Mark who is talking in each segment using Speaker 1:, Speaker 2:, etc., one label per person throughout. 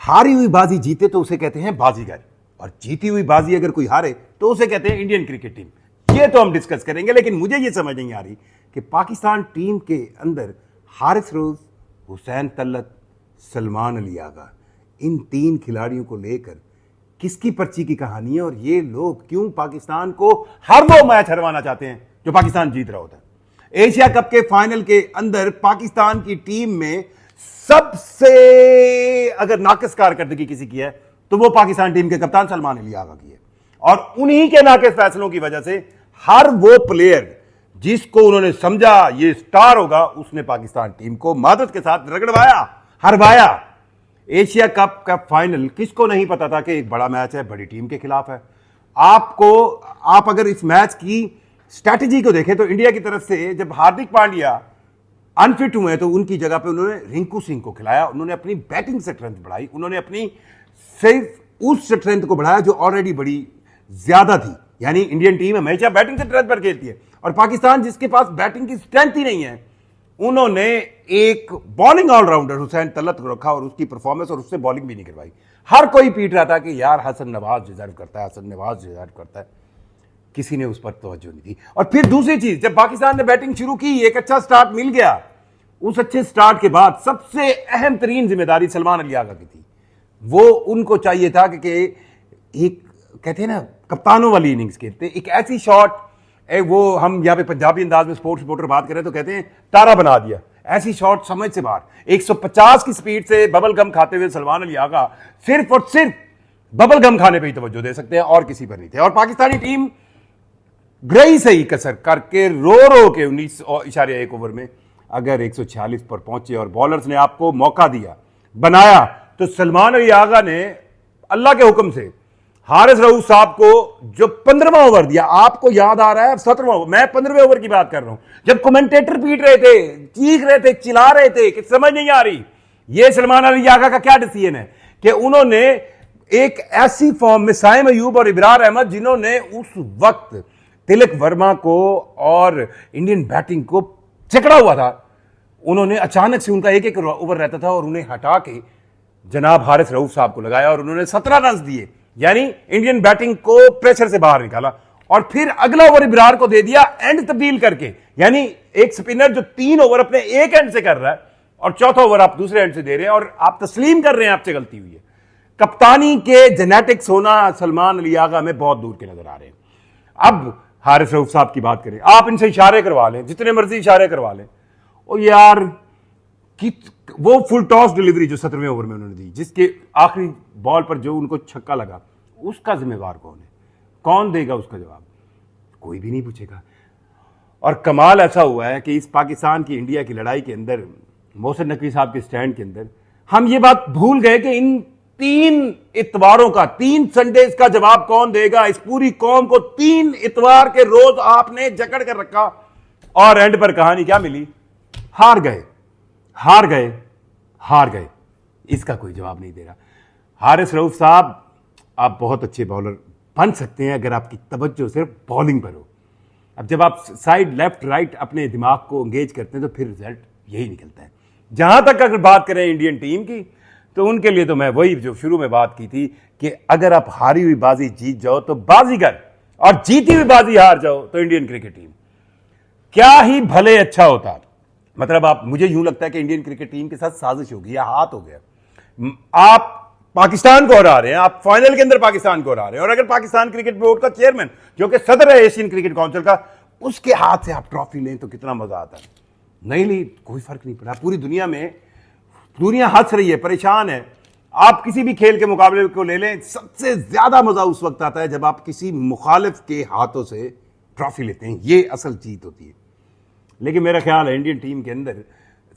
Speaker 1: हारी हुई बाजी जीते तो उसे कहते हैं बाजीगर, और जीती हुई बाजी अगर कोई हारे तो उसे कहते हैं इंडियन क्रिकेट टीम। ये तो हम डिस्कस करेंगे, लेकिन मुझे ये समझ नहीं आ रही कि पाकिस्तान टीम के अंदर हारिस रऊफ, हुसैन तलत, सलमान अली आगा, इन तीन खिलाड़ियों को लेकर किसकी पर्ची की कहानी है, और ये लोग क्यों पाकिस्तान को हर वो मैच हरवाना चाहते हैं जो पाकिस्तान जीत रहा होता है। एशिया कप के फाइनल के अंदर पाकिस्तान की टीम में सबसे अगर नाकिस कारकर्दगी किसी की है तो वो पाकिस्तान टीम के कप्तान सलमान अली आगा की है, और उन्हीं के नाकिस फैसलों की वजह से हर वो प्लेयर जिसको उन्होंने समझा ये स्टार होगा उसने पाकिस्तान टीम को मादत के साथ रगड़वाया, हरवाया। एशिया कप का फाइनल किसको नहीं पता था कि एक बड़ा मैच है, बड़ी टीम के खिलाफ है। आप अगर इस मैच की स्ट्रैटेजी को देखें तो इंडिया की तरफ से जब हार्दिक पांड्या अनफिट हुए तो उनकी जगह पे उन्होंने रिंकू सिंह को खिलाया, उन्होंने अपनी बैटिंग स्ट्रेंथ बढ़ाई, उन्होंने अपनी सिर्फ उस स्ट्रेंथ को बढ़ाया जो ऑलरेडी बड़ी ज्यादा थी। यानी इंडियन टीम हमेशा बैटिंग स्ट्रेंथ पर खेलती है, और पाकिस्तान जिसके पास बैटिंग की स्ट्रेंथ ही नहीं है, उन्होंने एक बॉलिंग ऑलराउंडर हुसैन तलत को रखा और उसकी परफॉर्मेंस और उससे बॉलिंग भी नहीं करवाई। हर कोई पीट रहा था कि यार हसन नवाज डिजर्व करता है, हसन नवाज डिजर्व करता है, किसी ने उस पर तवज्जो नहीं दी। और फिर दूसरी चीज, जब पाकिस्तान ने बैटिंग शुरू की, एक अच्छा स्टार्ट मिल गया, उस अच्छे स्टार्ट के बाद सबसे अहम तरीन जिम्मेदारी सलमान अली आगा की थी। वो उनको चाहिए था कि एक कहते हैं ना कप्तानों वाली इनिंग्स खेलते, एक ऐसी शॉट, वो हम यहां पे पंजाबी अंदाज में स्पोर्ट्स रिपोर्टर बात करें तो कहते हैं तारा बना दिया, ऐसी शॉट समझ से बाहर 150 की स्पीड से बबल गम खाते हुए सलमान अली आगा सिर्फ और सिर्फ बबल गम खाने पर ही तवज्जो दे सकते हैं और किसी पर नहीं थे। और पाकिस्तानी टीम ग्रही से ही कसर करके रो के 19.1 ओवर में अगर 146 पर पहुंचे और बॉलर्स ने आपको मौका दिया, बनाया, तो सलमान अली आगा ने अल्लाह के हुक्म से हारिस रऊफ साहब को जो 15वां ओवर दिया, आपको याद आ रहा है 17वां ओवर, मैं 15वें ओवर की बात कर रहा हूं, जब कमेंटेटर पीट रहे थे, चीख रहे थे, चिल्ला रहे थे कि समझ नहीं आ रही ये सलमान अली आगा का क्या डिसीजन है, कि उन्होंने एक ऐसी फॉर्म में साइम अयूब और इब्रार अहमद, जिन्होंने उस वक्त तिलक वर्मा को और इंडियन बैटिंग को चकड़ा हुआ था, उन्होंने अचानक से उनका एक ओवर रहता था और उन्हें हटा के जनाब हारिस रऊफ साहब को लगाया और उन्होंने 17 रन दिए, यानी इंडियन बैटिंग को प्रेशर से बाहर निकाला। और फिर अगला ओवर इब्रार को दे दिया एंड तब्दील करके, यानी एक स्पिनर जो 3 ओवर अपने एक एंड से कर रहा है और चौथा ओवर आप दूसरे एंड से दे रहे हैं और आप तस्लीम कर रहे हैं आपसे गलती हुई है। कप्तानी के जेनेटिक्स होना सलमान अली आगा में बहुत दूर के नजर आ रहे हैं। अब हारिस रऊफ साहब की बात करें, आप इनसे इशारे करवा लें, जितने मर्जी इशारे करवा लें, और यार कि वो फुल टॉस डिलीवरी जो 17वें ओवर में उन्होंने दी, जिसके आखिरी बॉल पर जो उनको छक्का लगा, उसका जिम्मेवार कौन है, कौन देगा उसका जवाब? कोई भी नहीं पूछेगा। और कमाल ऐसा हुआ है कि इस पाकिस्तान की इंडिया की लड़ाई के अंदर, मोहसिन नकवी साहब के स्टैंड के अंदर, हम ये बात भूल गए कि इन 3 इतवारों का, 3 संडेज का जवाब कौन देगा। इस पूरी कौम को 3 इतवार के रोज आपने जकड़ कर रखा और एंड पर कहानी क्या मिली? हार गए, हार गए, हार गए। इसका कोई जवाब नहीं दे रहा। हारिस रऊफ साहब, आप बहुत अच्छे बॉलर बन सकते हैं अगर आपकी तवज्जो सिर्फ बॉलिंग पर हो। अब जब आप साइड, लेफ्ट, राइट अपने दिमाग को एंगेज करते हैं तो फिर रिजल्ट यही निकलता है। जहां तक अगर बात करें इंडियन टीम की, तो उनके लिए तो मैं वही जो शुरू में बात की थी कि अगर आप हारी हुई बाजी जीत जाओ तो बाजीगर, और जीती हुई बाजी हार जाओ तो इंडियन क्रिकेट टीम। क्या ही भले अच्छा होता। मतलब आप, मुझे यूं लगता है कि इंडियन क्रिकेट टीम के साथ साजिश होगी या हाथ हो गया। आप पाकिस्तान को हरा रहे हैं, आप फाइनल के अंदर पाकिस्तान को हरा रहे हैं, और अगर पाकिस्तान क्रिकेट बोर्ड का चेयरमैन जो कि सदर है एशियन क्रिकेट काउंसिल का, उसके हाथ से आप ट्रॉफी लें तो कितना मजा आता है। नहीं ली, कोई फर्क नहीं पड़ा। पूरी दुनिया में, दुनिया हंस रही है, परेशान है। आप किसी भी खेल के मुकाबले को ले लें, सबसे ज्यादा मजा उस वक्त आता है जब आप किसी मुखालिफ के हाथों से ट्रॉफी लेते हैं। ये असल जीत होती है। लेकिन मेरा ख्याल है इंडियन टीम के अंदर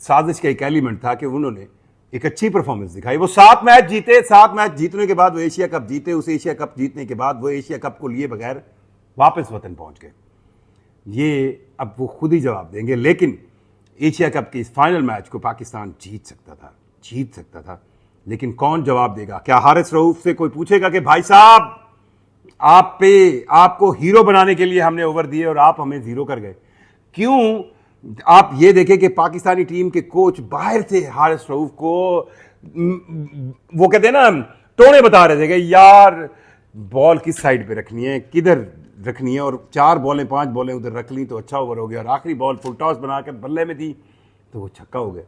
Speaker 1: साजिश का एक एलिमेंट था कि उन्होंने एक अच्छी परफॉर्मेंस दिखाई। वो 7 मैच जीते, 7 मैच जीतने के बाद वो एशिया कप जीते। उस एशिया कप जीतने के बाद वो एशिया कप को लिए बगैर वापस वतन पहुंच गए। ये अब वो खुद ही जवाब देंगे। लेकिन एशिया कप के इस फाइनल मैच को पाकिस्तान जीत सकता था, लेकिन कौन जवाब देगा? क्या हारिस रऊफ से कोई पूछेगा कि भाई साहब, आपको हीरो बनाने के लिए हमने ओवर दिए और आप हमें जीरो कर गए? क्यों आप ये देखें कि पाकिस्तानी टीम के कोच बाहर से हारिस रऊफ को वो कहते हैं ना टोने बता रहे थे कि यार बॉल किस साइड पे रखनी है, किधर रखनी है, और 4 बॉलें 5 बॉलें उधर रख ली तो अच्छा ओवर हो गया, और आखिरी बॉल फुल टॉस बनाकर बल्ले में दी तो वो छक्का हो गया।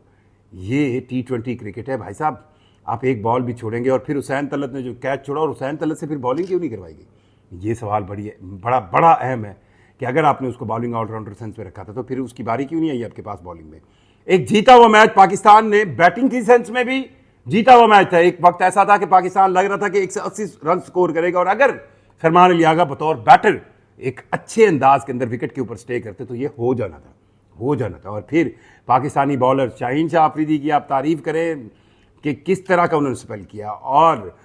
Speaker 1: ये T20 क्रिकेट है भाई साहब। आप एक बॉल भी छोड़ेंगे, और फिर हुसैन तलत ने जो कैच छोड़ा, और हुसैन तलत से फिर बॉलिंग क्यों नहीं करवाई गई, ये सवाल बड़ा बड़ा अहम है कि अगर आपने उसको बॉलिंग ऑलराउंडर सेंस में रखा था तो फिर उसकी बारी क्यों नहीं आई आपके पास बॉलिंग में। एक जीता हुआ मैच पाकिस्तान ने बैटिंग की सेंस में भी जीता हुआ मैच था। एक वक्त ऐसा था कि पाकिस्तान लग रहा था कि 180 रन स्कोर करेगा, और अगर फरमान अली आगा बतौर बैटर एक अच्छे अंदाज के अंदर विकेट के ऊपर स्टे करते तो ये हो जाना था। और फिर पाकिस्तानी बॉलर शाहीन शाह आफरीदी की आप तारीफ करें कि किस तरह का उन्होंने स्पेल किया, और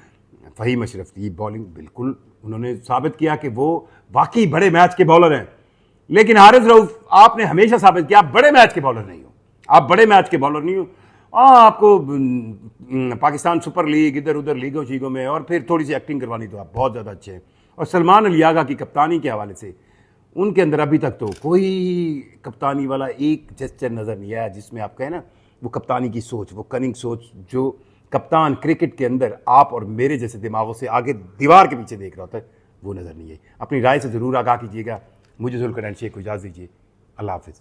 Speaker 1: फ़हीम अशरफ की बॉलिंग बिल्कुल उन्होंने साबित किया कि वो वाकई बड़े मैच के बॉलर हैं। लेकिन हारिस रऊफ आपने हमेशा साबित किया आप बड़े मैच के बॉलर नहीं हो, आपको पाकिस्तान सुपर लीग इधर उधर लीगों शीगों में और फिर थोड़ी सी एक्टिंग करवानी तो आप बहुत ज़्यादा अच्छे हैं। और सलमान अली आगा की कप्तानी के हवाले से उनके अंदर अभी तक तो कोई कप्तानी वाला एक जेस्चर नज़र नहीं आया जिसमें आप कहें ना वो कप्तानी की सोच, वो कनिंग सोच जो कप्तान क्रिकेट के अंदर आप और मेरे जैसे दिमागों से आगे दीवार के पीछे देख रहा होता है, वो नज़र नहीं है। अपनी राय से ज़रूर आगाह कीजिएगा। मुझे जुल्फ़िकार शेख को इजाज़त दीजिए। अल्लाह हाफ़िज़।